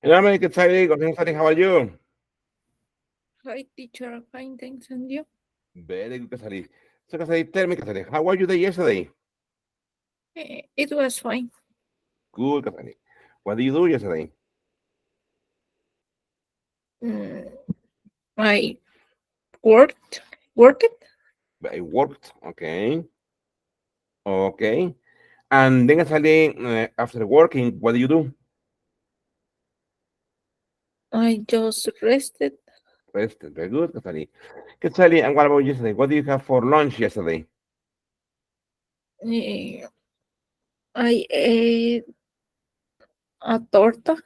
Hello, Miguel, good morning, how are you? Hi, teacher. Fine, thanks. And you? Very good, Kasari. So, Kasari, tell me, Kasari, how were you there yesterday? It was fine. Good, Kasari. What did you do yesterday? Mm, I worked. Worked. I worked, okay, okay. And then, Kasari, after working, what do you do? I just rested. Rested, very good, Kasari. Kasari, and what about yesterday? What did you have for lunch yesterday? Eh, I ate a torta.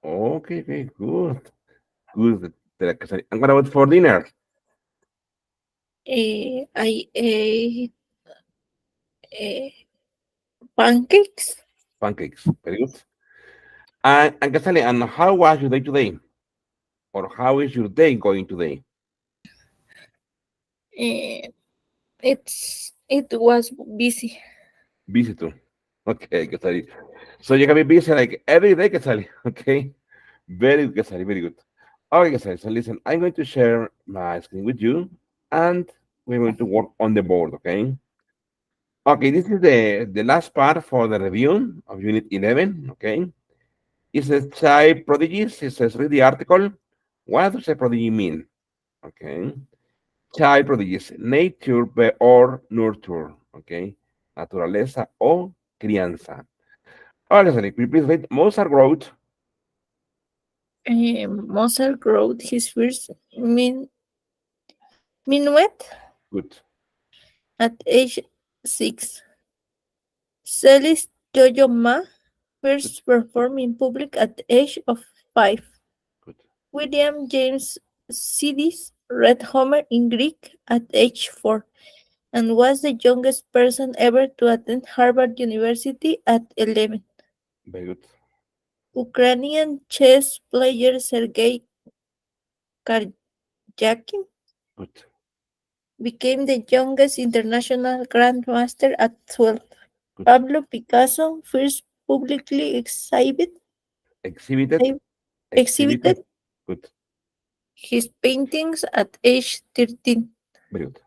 Okay, okay, good, good, Kasari. And what about for dinner? I ate eh, pancakes. Pancakes, very good. And Kasari, and how was your day today? Or how is your day going today? Eh, it was busy. Busy too. Okay, Kasari. So you can be busy like every day, Kasari. Okay. Very good, Kasari. Very good. Okay, Kasari. So listen, I'm going to share my screen with you and we're going to work on the board, okay? Okay, this is the last part for the review of Unit 11, okay? It says child prodigies. It says read the article. What does a prodigy mean? Okay. Child prodigies, nature or nurture, okay? Naturaleza o crianza. Ahora, Kasari, could you please read Mozart wrote. Mozart wrote his first minuet Good, at age 6. Celis Jojo Ma good, first performed in public at the age of 5. good, William James Sidis read Homer in Greek at age 4 and was the youngest person ever to attend Harvard University at 11. very good, Ukrainian chess player Sergei Karjakin good, became the youngest international grandmaster at 12. good. Pablo Picasso first publicly Exhibited, exhibited, exhibited good, his paintings at age 13. very good.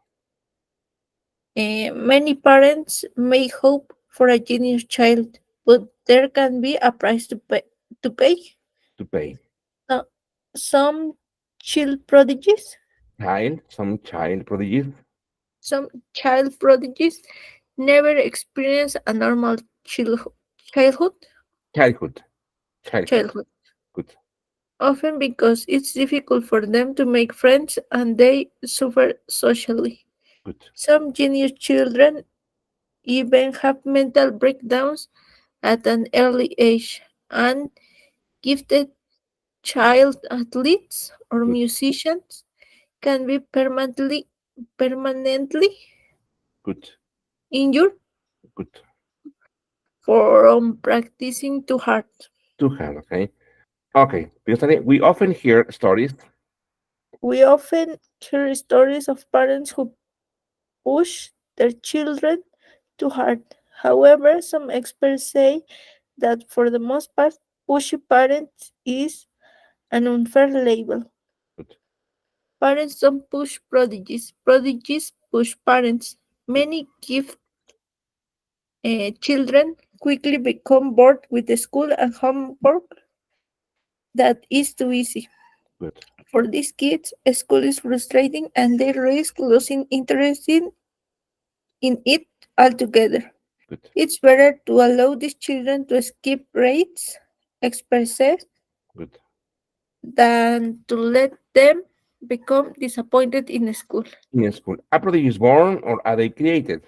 Many parents may hope for a genius child, but there can be a price to pay. To pay. So, some child prodigies, Child, some child prodigies, some child prodigies never experience a normal childhood, childhood, childhood, childhood, good, often because it's difficult for them to make friends and they suffer socially. good, Some genius children even have mental breakdowns at an early age, and gifted child athletes or good, musicians can be permanently good, injured good. from practicing too hard. Two hands, okay? Okay, because we often hear stories. We often hear stories of parents who push their children too hard. However, some experts say that for the most part, pushy parents is an unfair label. Good, Parents don't push prodigies. Prodigies push parents. good, Many give children quickly become bored with the school and homework that is too easy. good, For these kids, school is frustrating and they risk losing interest in it altogether. good, It's better to allow these children to skip grades, express good. than to let them become disappointed in school. In school, a prodigy is born or are they created?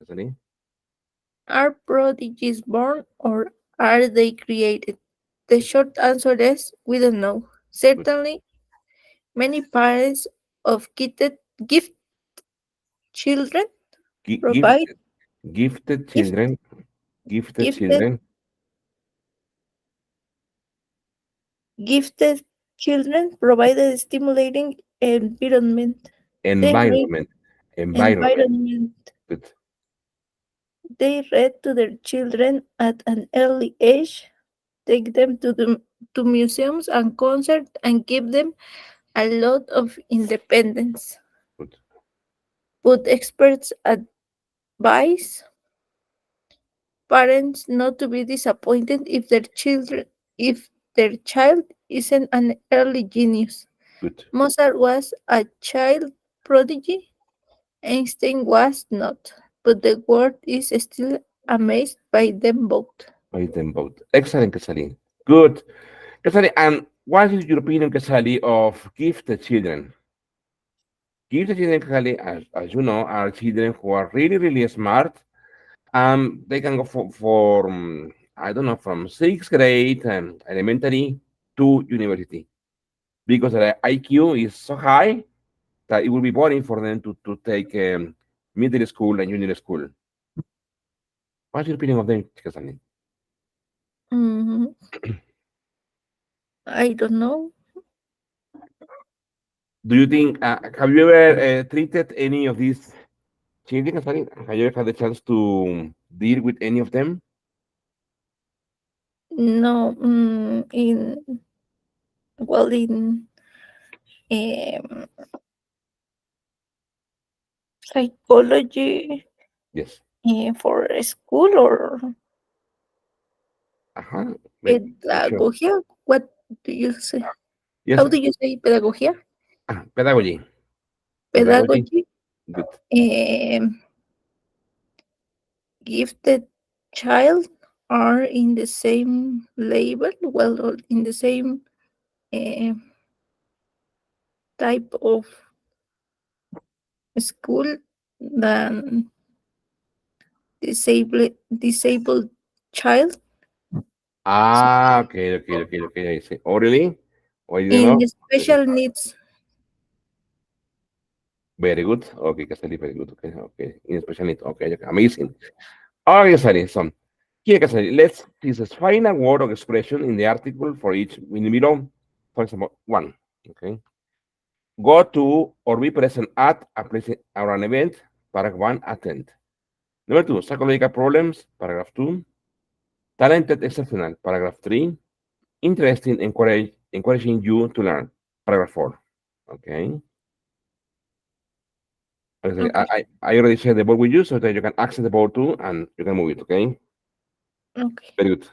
Kasari? Are prodigies born or are they created? The Good, short answer is we don't know. good, Certainly, Many parents of gift children provide Gifted, gifted gift, children, gifted gifted children, gifted children provide a stimulating environment. They read environment, environment. environment. Good, They read to their children at an early age, take them to museums and concerts, and give them a lot of independence. good. But experts advise parents not to be disappointed if their child isn't an early genius. Good. Mozart was a child prodigy, Einstein was not, but the world is still amazed by them both. By them both. Excellent, Kasalin. Good. Kasalin, and what is your opinion, Kasali, of gifted children? Gifted children, Kasali, as you know, are children who are really, really smart. They can go for I don't know, from sixth grade elementary to university because their IQ is so high that it will be boring for them to take middle school and junior school. What's your opinion of them, Kasali? Mm, I don't know. Do you think, have you ever treated any of these children? Sorry, have you ever had the chance to deal with any of them? No, in um, psychology Yes. for a school or Uh-huh. Sure. pedagogia. What do you say? Yes. How do you say pedagogia? Pedagogy. Pedagogy. Pedagogy. Good. Um, Gifted child are in the same label, well, or in the same uh, type of school than disabled child Okay, okay, okay, okay. I see. Oh, really? Oh, you don't know? in special needs. Very good. Okay, Casali, very good. Okay, okay. In special needs. Okay, okay. Amazing. Okay, Casali. So, here, Casali, let's just find a word or expression in the article for each in the middle. For example, one. Okay. Go to or be present at a place or an event. Paragraph one, attend. Number two, psychological problems. Paragraph two. Talented, exceptional. Paragraph three. Interesting, encouraging you to learn. Paragraph four. Okay. Okay, Okay, I already shared the board with you so that you can access the board too and you can move it. Okay. okay. Very good.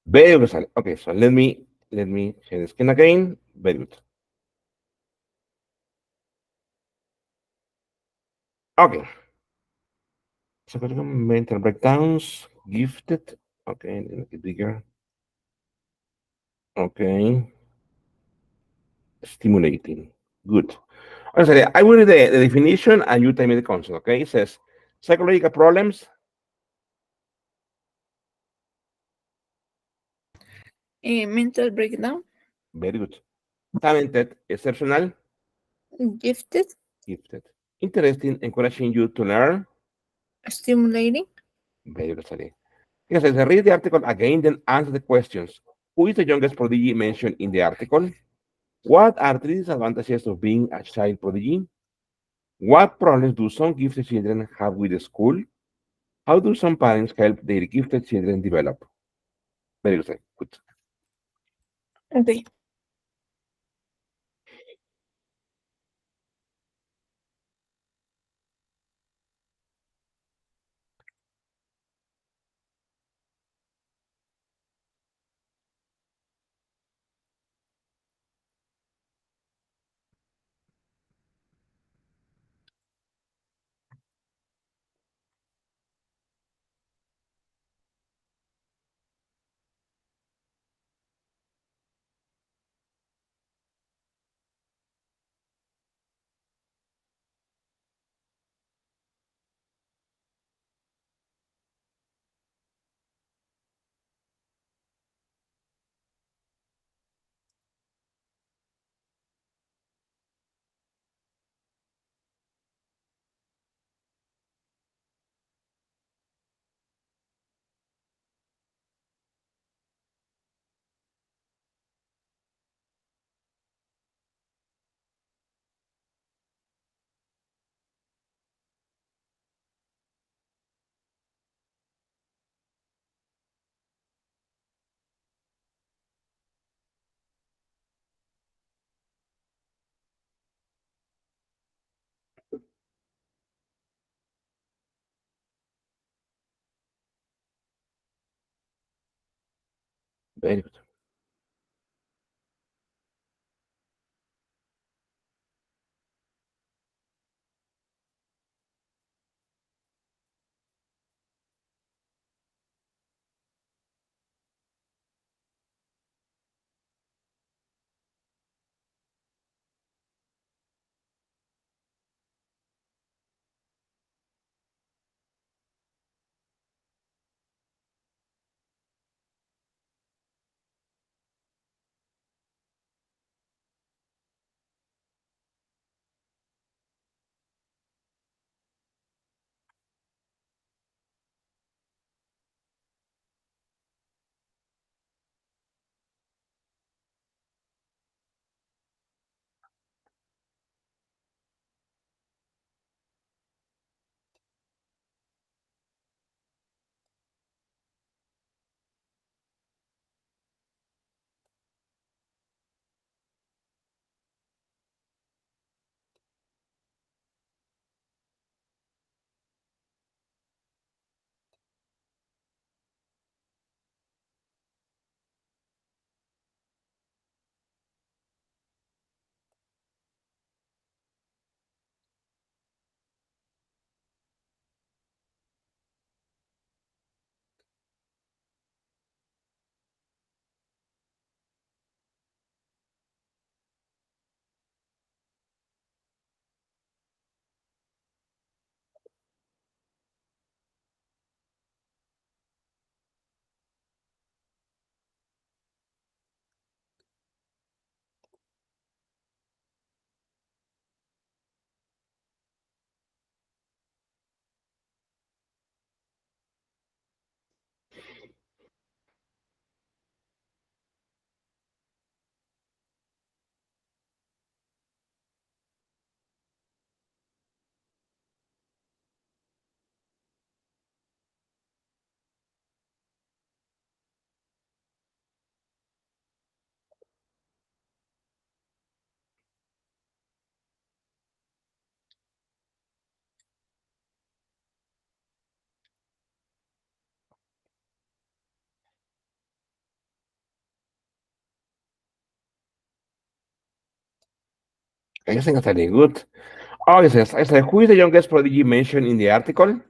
Very good, Sally. Okay, so let me share the screen again. Very good. Okay, so we're going to mental breakdowns. Gifted. Okay, let me make it bigger. Okay, stimulating. Good. Okay, Sally, I will read the definition and you tell me the concept. Okay, it says psychological problems. Mental breakdown. Very good. Talented, exceptional, Gifted. gifted. Interesting, encouraging you to learn. Stimulating. Very good, Sally. Yes, as I read the article again, then answer the questions. Who is the youngest prodigy mentioned in the article? What are the disadvantages of being a child prodigy? What problems do some gifted children have with the school? How do some parents help their gifted children develop? Very good, Sally. Good. Okay. Very good. I think that's really good. Oh, it says, who is the youngest prodigy mentioned in the article?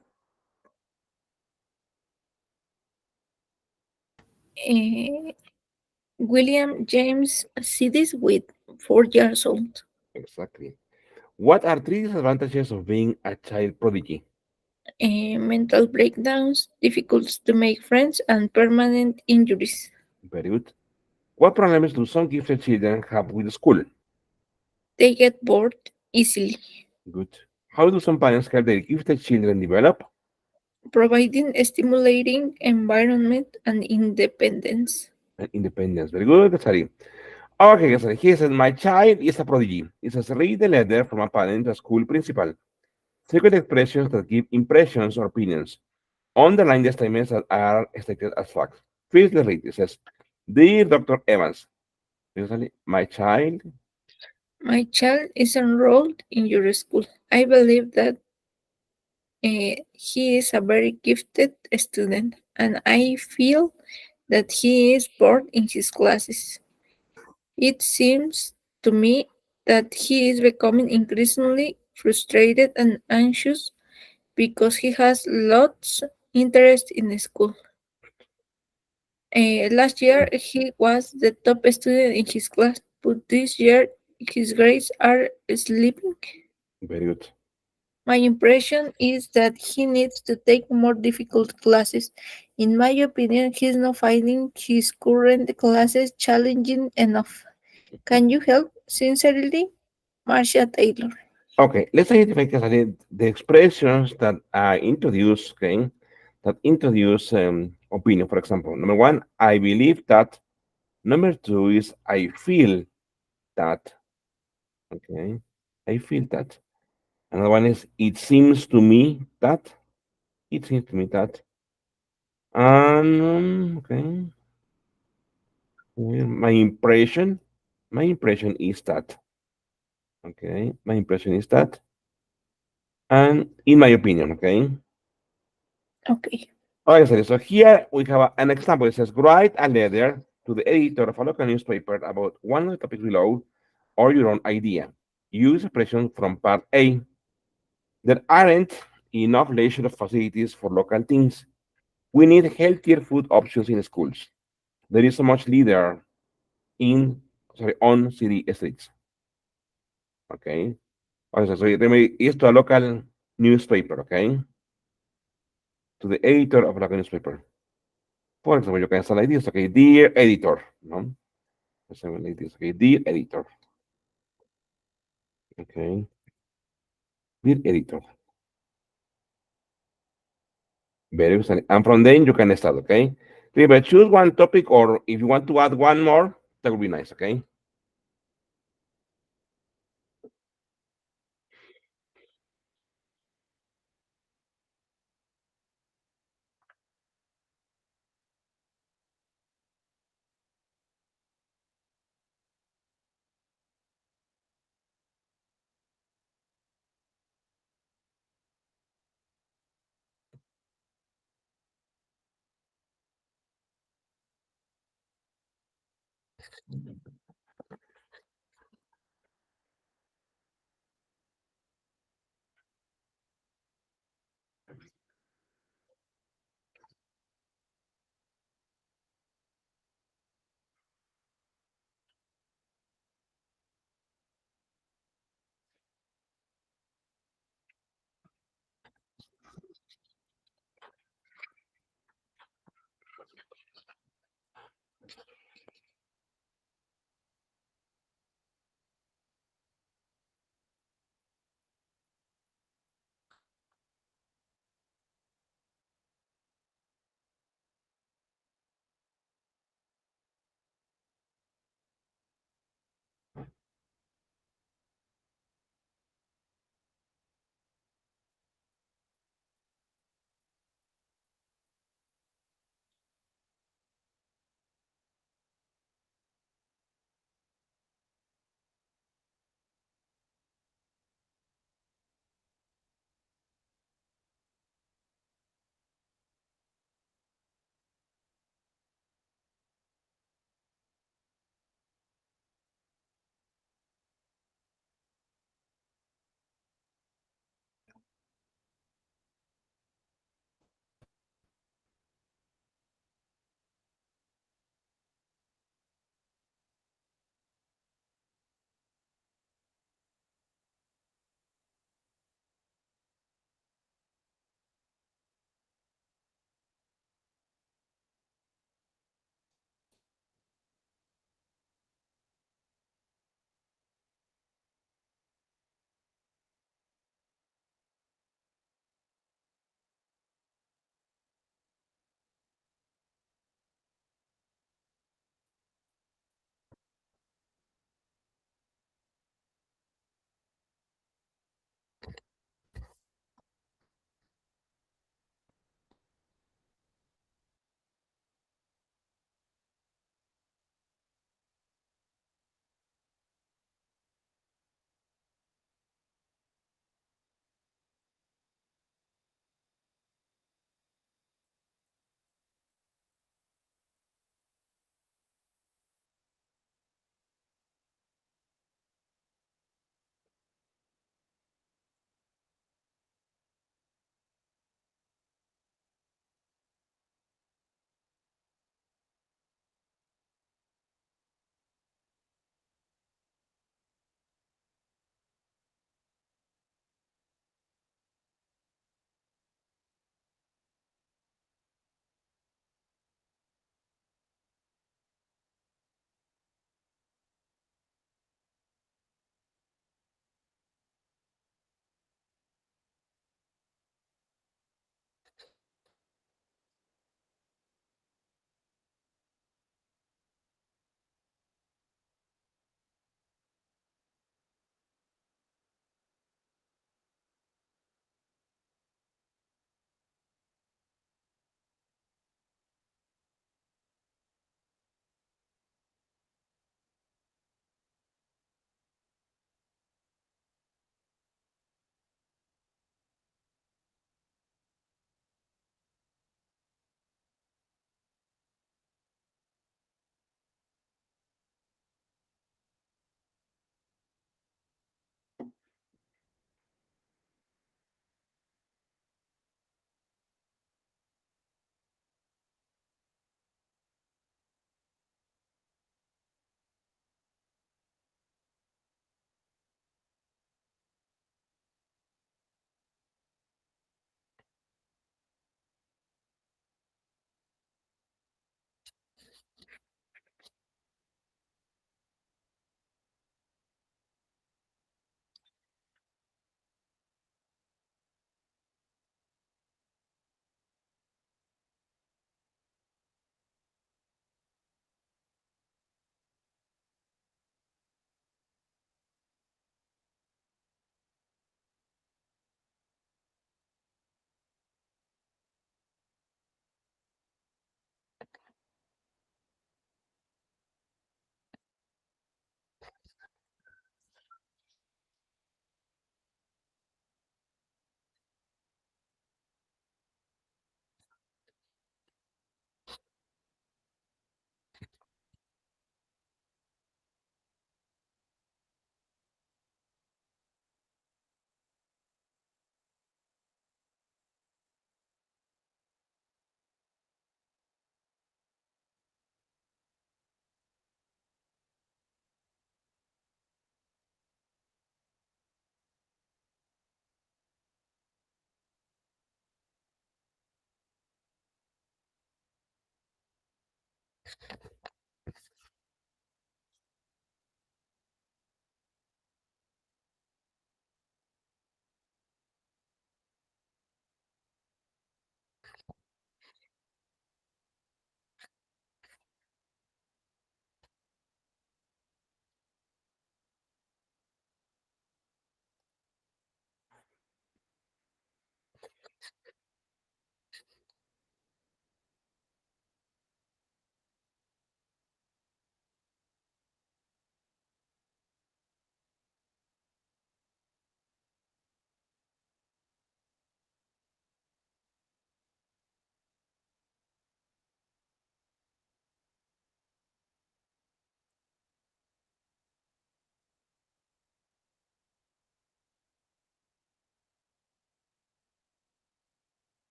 Uh, William James Sidis with 4 years old. Exactly. What are three disadvantages of being a child prodigy? Mental breakdowns, difficulties to make friends, and permanent injuries. Very good. What problems do some gifted children have with school? They get bored easily, Good. How do some parents help their gifted children develop? providing a stimulating environment and independence. And independence. Very good, Kasari. Okay, Kasari. He says, my child is a prodigy. He says, read the letter from a parent to a school principal. Secret expressions that give impressions or opinions. Underline the statements that are stated as facts. First, the read. It says, dear Dr. Evans, usually, my child, My child is enrolled in your school. I believe that he is a very gifted student, and I feel that he is bored in his classes. It seems to me that he is becoming increasingly frustrated and anxious because he has lots interest in school. Last year he was the top student in his class, but this year his grades are slipping. very good. My impression is that he needs to take more difficult classes. In my opinion, he's not finding his current classes challenging enough. Can you help? Sincerely, Marcia Taylor. Okay, let's identify the expressions that introduce, okay, that introduce opinion. For example, number one, I believe that. Number two is I feel that. Okay, I feel that. Another one is it seems to me that. It seems to me that. Okay, well, my impression is that. Okay, my impression is that. And in my opinion, okay. Okay. Okay, so here we have an example. It says, write a letter to the editor of a local newspaper about one of the topics below or your own idea. Use expressions from part A. There aren't enough leisure facilities for local teams. We need healthier food options in schools. There is so much leader in, sorry, on city streets. Okay. Okay, so remember, it's to a local newspaper, okay? To the editor of a local newspaper. For example, you can say like this, okay, dear editor, no? Something like this, okay, dear editor, okay, dear editor. Very good. And from then you can start, okay? Remember, choose one topic, or if you want to add one more, that would be nice, okay?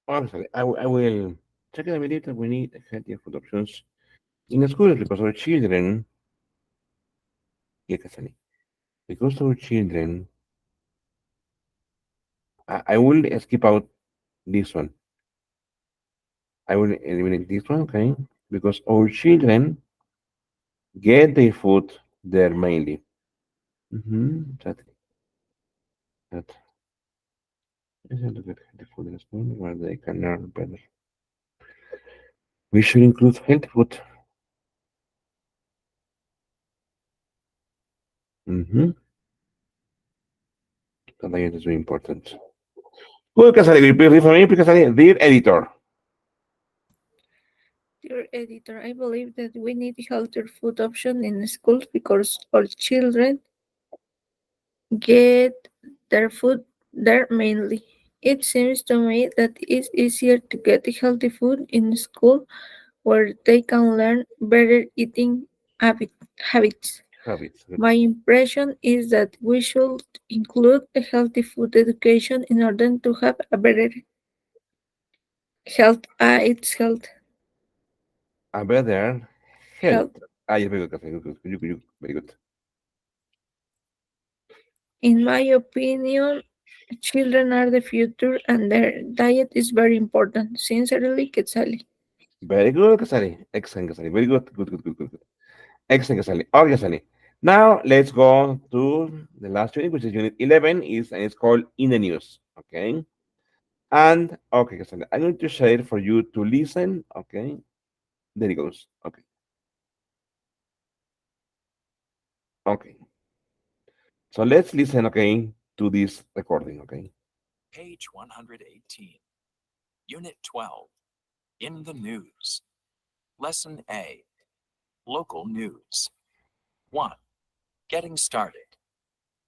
Honestly, I will check it. I believe that we need healthier food options in schools because our children, yeah, Kasani, because our children, I will skip out this one. I will eliminate this one, okay? Because our children get their food there mainly. That is to get healthy food in school where they can learn better. We should include healthy food. Mm-hmm. The diet is very important. Good, Casale, repeat it for me, please, Casale. Dear editor. Dear editor, I believe that we need healthier food options in schools because our children get their food there mainly. It seems to me that it's easier to get healthy food in school where they can learn better eating habits. Habits. Good. My impression is that we should include a healthy food education in order to have a better health. It's A better health. health. Ah, yeah, very good, Casale. Good, good, good, good, very good. In my opinion, children are the future and their diet is very important. Sincerely, Quetzali. Very good, Casale. Excellent, Casale. Very good. Good, good, good, good, good. Excellent, Casale. Okay, Casale. Now let's go to the last unit, which is unit 11, and it's called In the News. Okay. And okay, Casale, I'm going to share it for you to listen. Okay. There it goes. Okay. Okay. So let's listen, okay, to this recording, okay? Page 118, Unit 12, In the News. Lesson A, Local News. 1. Getting started.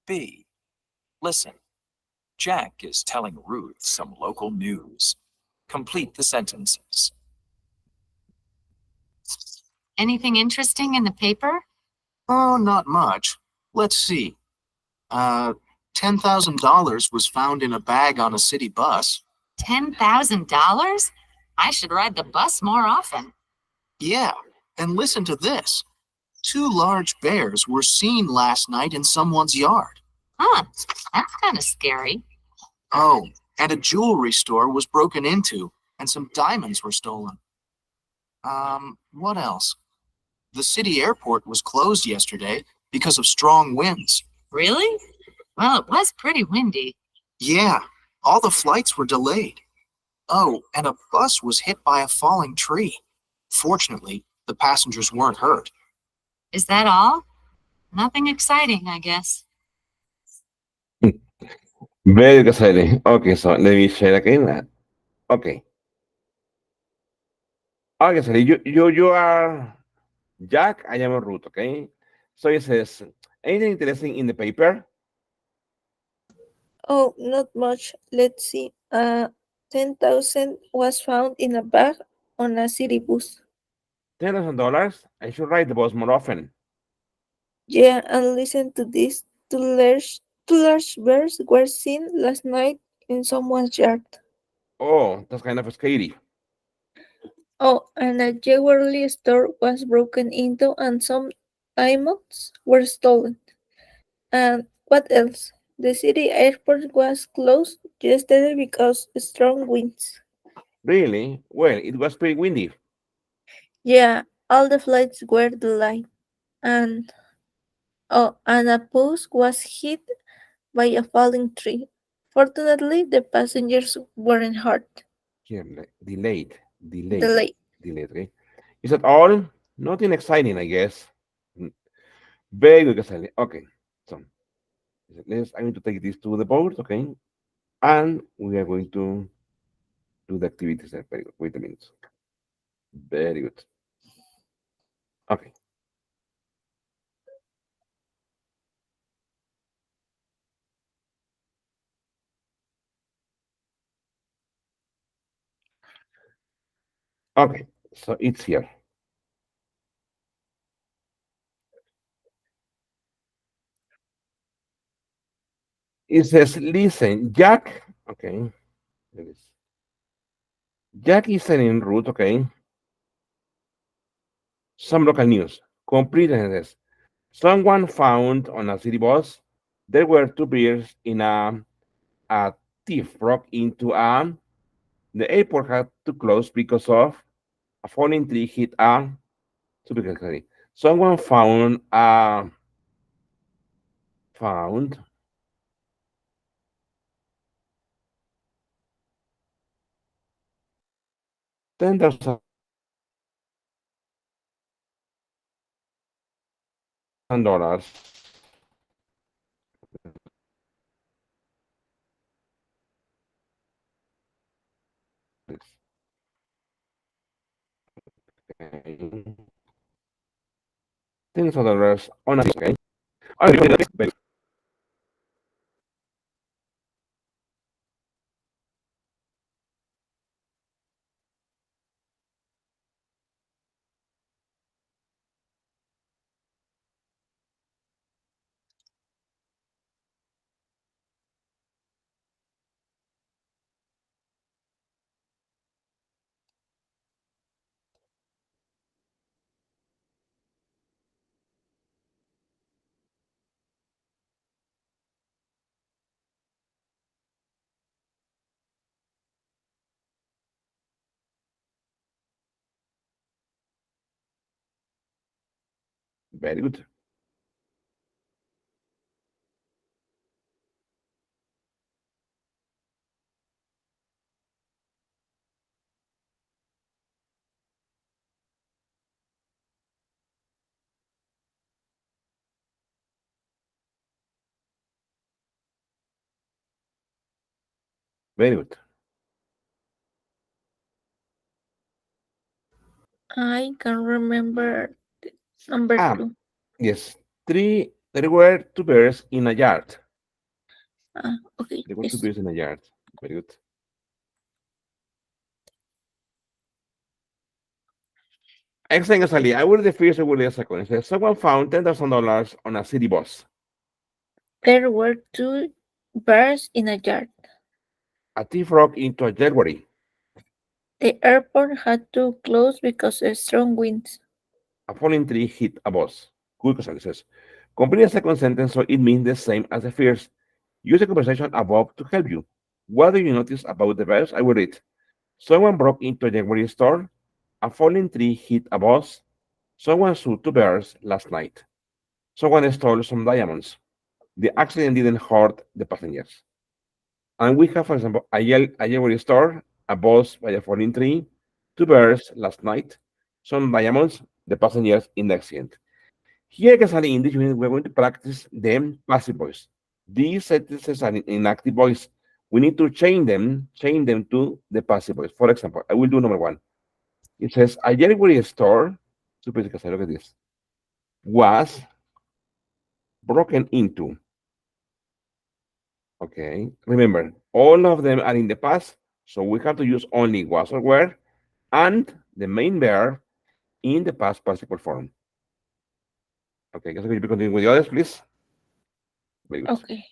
B. Listen. Jack is telling Ruth some local news. Complete the sentences. Anything interesting in the paper? Oh, not much. Let's see. Uh, $10,000 was found in a bag on a city bus. $10,000? I should ride the bus more often. Yeah, and listen to this. Two large bears were seen last night in someone's yard. Huh, that's kind of scary. Oh, and a jewelry store was broken into, and some diamonds were stolen. What else? The city airport was closed yesterday because of strong winds. Really? Well, it was pretty windy. Yeah, all the flights were delayed. Oh, and a bus was hit by a falling tree. Fortunately, the passengers weren't hurt. Is that all? Nothing exciting, I guess. Very good, Sally. Okay, so let me share again. Okay. Okay, Sally, you are Jack. I am Ruth. Okay. So it says, anything interesting in the paper? Oh, not much. Let's see. 10,000 was found in a bag on a city bus. $10,000. I should write the boss more often. Yeah, and listen to this. Two large bears were seen last night in someone's yard. Oh, that's kind of scary. Oh, and a jewelry store was broken into and some diamonds were stolen. And what else? The city airport was closed yesterday because strong winds. Really? Well, it was pretty windy. Yeah, all the flights were delayed. And and a bus was hit by a falling tree. Fortunately, the passengers weren't hurt. Here, delayed, delayed, Delayed. delayed. Okay. Is that all? Nothing exciting, I guess. Mm, very good, Casale. Okay. So I'm going to take this to the board, okay? And we are going to do the activities there. Very good. Wait a minute. Very good. Okay. Okay. So it's here. It says, listen, Jack. Okay. There is. Jack is en route, okay? Some local news. Complete sentences. Someone found on a city bus there were two bears in a thief broke into the airport had to close because of a falling tree hit a supermarket. Someone found $10,000. $10,000 on a okay. Very good. Very good. I can remember number Ah, two. yes. Three There were two bears in a yard. Okay, There were two yes. bears in a yard. Very good. Excellent, Sally. I will the first, I will the second. It says, someone found $10,000 on a city bus. There were two bears in a yard. A thief broke into a jewelry. The airport had to close because of strong winds. A falling tree hit a bus. Good, Sally says. Complete the second sentence so it means the same as the first. Use the conversation above to help you. What do you notice about the bears? I will read. Someone broke into a jewelry store. A falling tree hit a bus. Someone saw two bears last night. Someone stole some diamonds. The accident didn't hurt the passengers. And we have, for example, a jewelry store, a bus by a falling tree, two bears last night, some diamonds, the passengers in the accident. Here, Casali, in this unit, we're going to practice them passive voice. These sentences are in active voice. We need to change them to the passive voice. For example, I will do number one. It says, a jewelry store, super Casali, look at this, was broken into. Okay, remember, all of them are in the past, so we have to use only was or were and the main verb in the past participle form. Okay, can you continue with the others, please? Very good. Okay.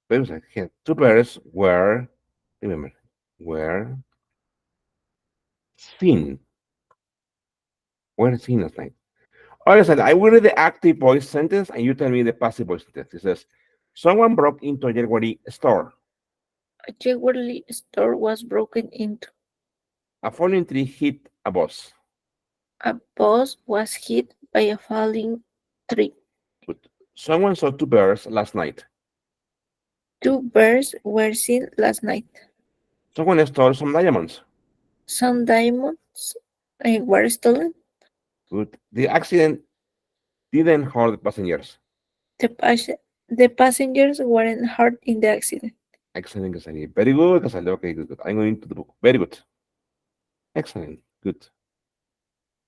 Wait a second. Here, two bears were, remember, were seen. Were seen last night. All right, I will read the active voice sentence and you tell me the passive voice sentence. It says, someone broke into a jewelry store. A jewelry store was broken into. A falling tree hit a bus. A bus was hit by a falling tree. Good. Someone saw two bears last night. Two bears were seen last night. Someone stole some diamonds. Some diamonds were stolen. Good. The accident didn't hurt the passengers. The, the passengers weren't hurt in the accident. Excellent, Casali. Very good, Casali. Okay, good, good. I'm going to the book. Very good. Excellent. Good.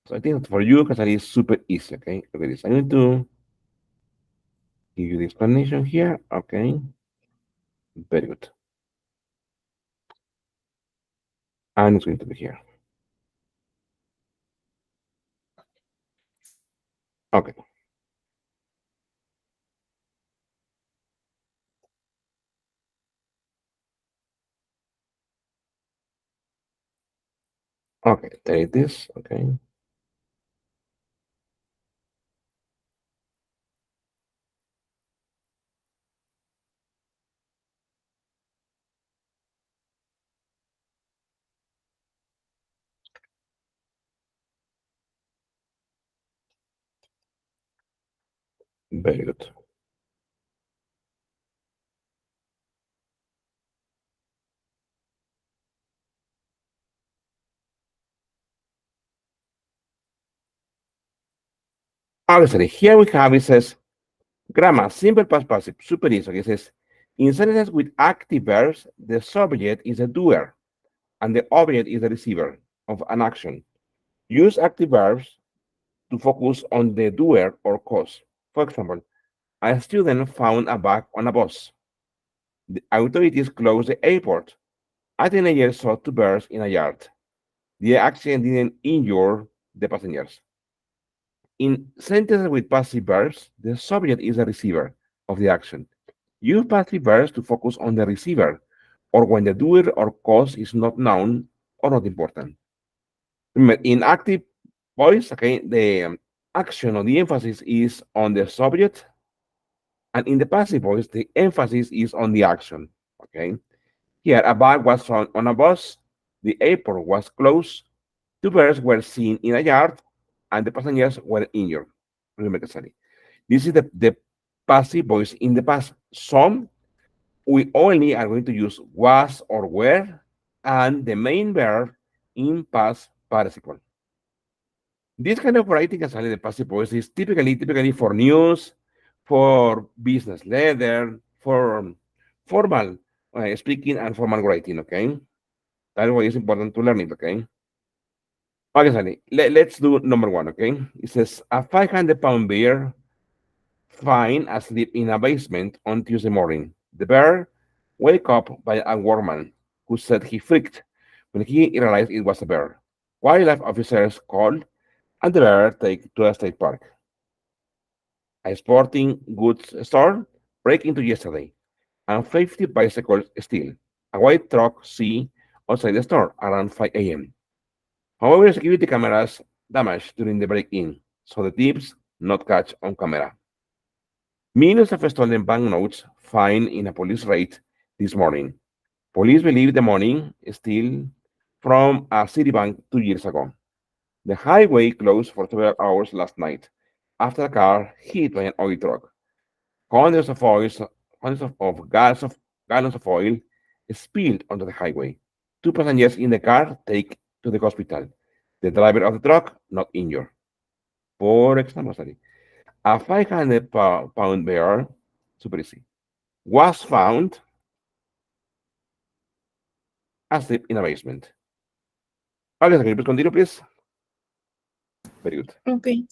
So I think for you, Casali is super easy. Okay, look at this. I'm going to give you the explanation here. Okay. Very good. And it's going to be here. Okay. Okay, there it is. Okay. Very good. Obviously, here we have it says grammar, simple past passive, super easy. Okay, it says in sentences with active verbs, the subject is a doer and the object is the receiver of an action. Use active verbs to focus on the doer or cause. For example, a student found a bag on a bus. The authorities closed the airport. A teenager saw two bears in a yard. The accident didn't injure the passengers. In sentences with passive verbs, the subject is the receiver of the action. Use passive verbs to focus on the receiver or when the doer or cause is not known or not important. Remember, in active voice, okay, the action or the emphasis is on the subject, and in the passive voice, the emphasis is on the action. Okay. Here, a bag was found on a bus, the airport was closed, two birds were seen in a yard, and the passengers were injured. Remember, Casari. This is the passive voice in the past. Some we only are going to use was or were, and the main verb in past participle. This kind of writing as the passive voice is typically for news, for business letter, for formal speaking and formal writing. Okay, that's why it's important to learn it. Okay. Okay, Sally. Let's do number one. Okay, it says a 500-pound bear found asleep in a basement on Tuesday morning. The bear wake up by a workman who said he freaked when he realized it was a bear. Wildlife officers called and the bear take to a state park. A sporting goods store break into yesterday and 50 bicycles steal. A white truck see outside the store around 5 a.m. However, security cameras damaged during the break-in, so the thieves not catch on camera. Millions of stolen banknotes found in a police raid this morning. Police believe the money is still from a Citibank 2 years ago. The highway closed for several hours last night after a car hit by an oil truck. Hundreds of gallons of oil spilled onto the highway. Two passengers in the car take to the hospital. The driver of the truck not injured. For example, a 500-pound bear, super easy, was found asleep in a basement. Okay, can you please continue, please? Very good. Okay.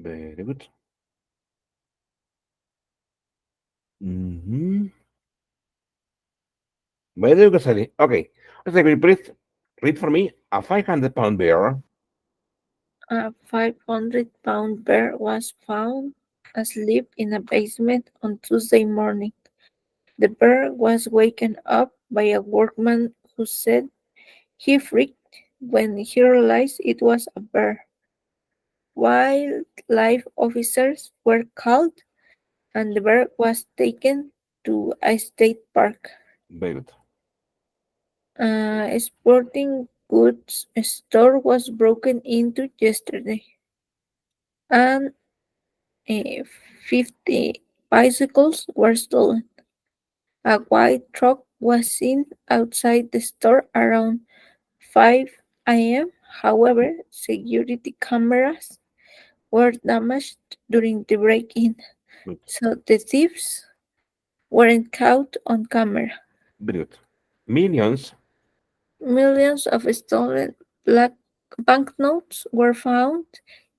Very good. Mm-hmm. Very good, Sally. Okay. Let's say, please read for me a 500-pound bear. A 500-pound bear was found asleep in a basement on Tuesday morning. The bear was waken up by a workman who said he freaked when he realized it was a bear. Wildlife officers were called and the bear was taken to a state park. Very good. A sporting goods store was broken into yesterday, and 50 bicycles were stolen. A white truck was seen outside the store around 5 a.m. However, security cameras were damaged during the break in, Good. so the thieves weren't caught on camera. Very good. Millions. Millions of stolen black banknotes were found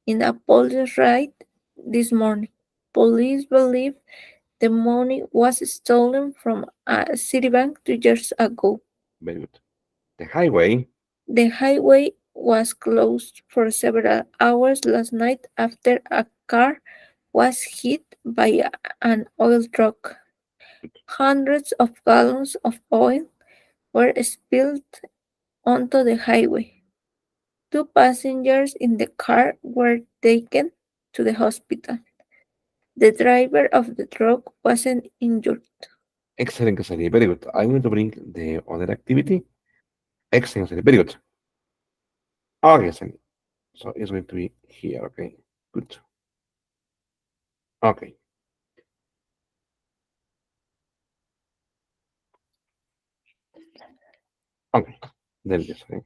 in a police raid this morning. Police believe the money was stolen from a Citibank 2 years ago. Very good. The highway. The highway was closed for several hours last night after a car was hit by an oil truck. Hundreds of gallons of oil were spilled onto the highway. Two passengers in the car were taken to the hospital. The driver of the truck wasn't injured. Excellent, Cassandra. Very good. I'm going to bring the other activity. Excellent, Cassandra. Very good. Okay, Cassandra. So it's going to be here. Okay. Good. Okay. Okay. Then yes. Okay.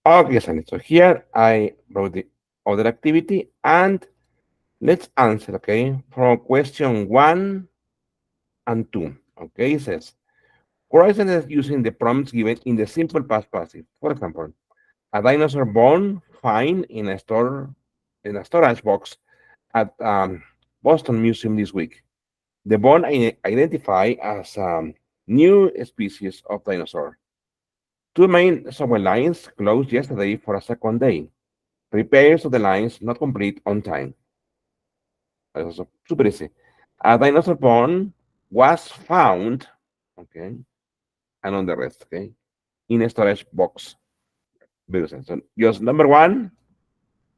Okay, Cassandra. So here I wrote the other activity and let's answer. Okay. From question 1 and 2. Okay. It says, Horizon is using the prompts given in the simple past passive. For example, a dinosaur bone found in a storage box at Boston Museum this week. The bone identified as new species of dinosaur. Two main subway lines closed yesterday for a second day. Repairs of the lines not complete on time. Also super easy. A dinosaur bone was found, okay, and on the rest, okay, in a storage box. Very good. So just number one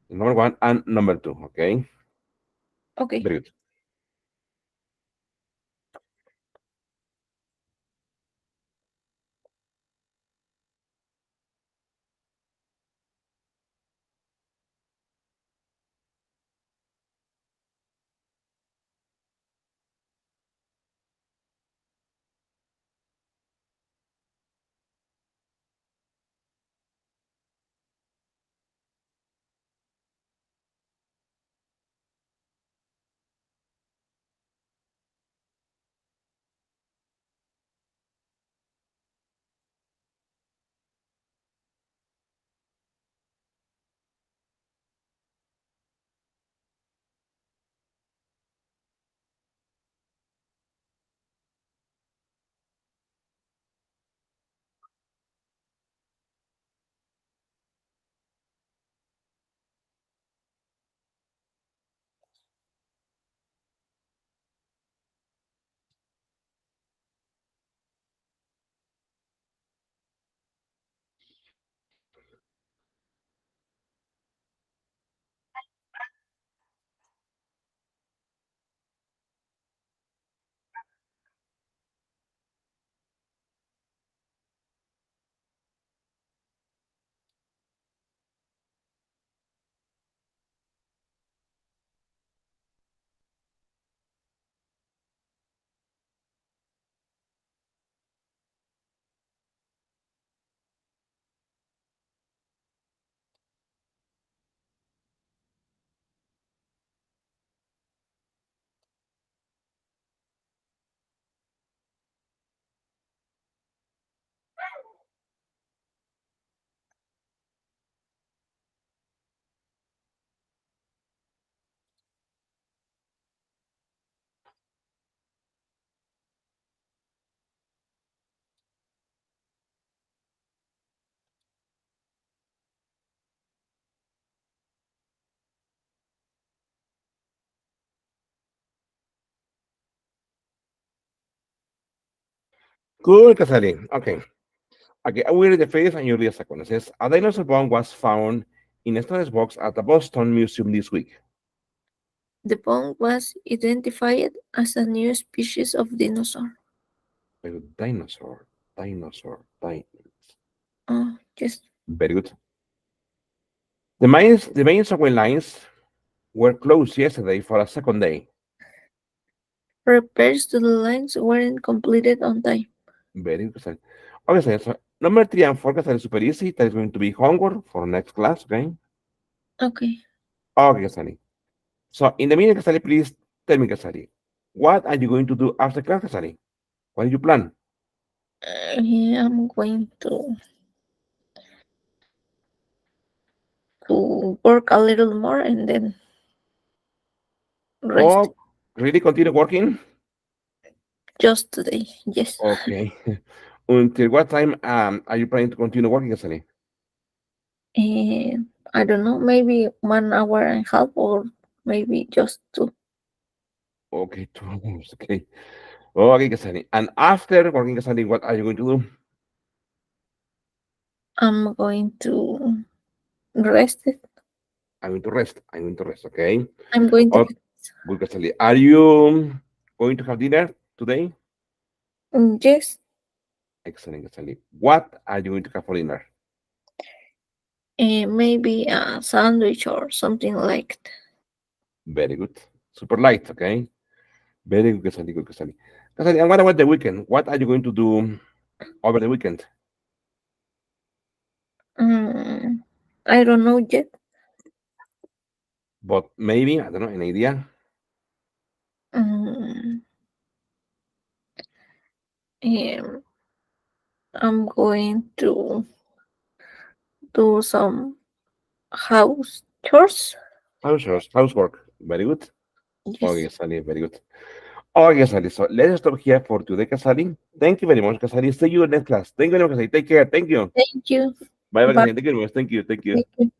and number two, okay? Okay. Very good. Cool, Casali. Okay. Okay, I will read the phrase and you read the second. It says, a dinosaur bone was found in a storage box at the Boston Museum this week. The bone was identified as a new species of dinosaur. Very good. Dinosaur, dinosaur. Just Very good. The main subway lines were closed yesterday for a second day. repairs to the lines weren't completed on time. Very good. Casali. Okay, so number 3 and 4, Casali, super easy. That is going to be homework for next class, okay? Okay. Okay, Casali. So in the meeting, Casali, please tell me, Casali, what are you going to do after class, Casali? What do you plan? I'm going to work a little more and then rest Oh, really continue working? just today. Yes. Okay. Until what time are you planning to continue working, Casali? And I don't know, maybe 1 hour and a half or maybe just two. Okay, 2 hours, okay. Okay, Casali. And after working, Casali, what are you going to do? I'm going to rest it. I'm going to rest. I'm going to rest, okay? I'm going to Oh, good, Casali. Are you going to have dinner today? yes, Excellent, Casali. What are you going to have for dinner? maybe a sandwich or something like that. Very good. Super light, okay? Very good, Casali. Good, Casali. Casali, and what about the weekend? What are you going to do over the weekend? Mm, I don't know yet. But maybe, I don't know, an idea? Mm, um, I'm going to do some house chores. Housework. Very good. Okay, Yes. Casali, very good. Okay, Casali. So let's stop here for today, Casali. Thank you very much, Casali. See you in next class. Thank you very much, Casali. Take care. Thank you. Thank you. Bye bye, Bye. Casali. Thank you very much. Thank you. Thank you. Thank you.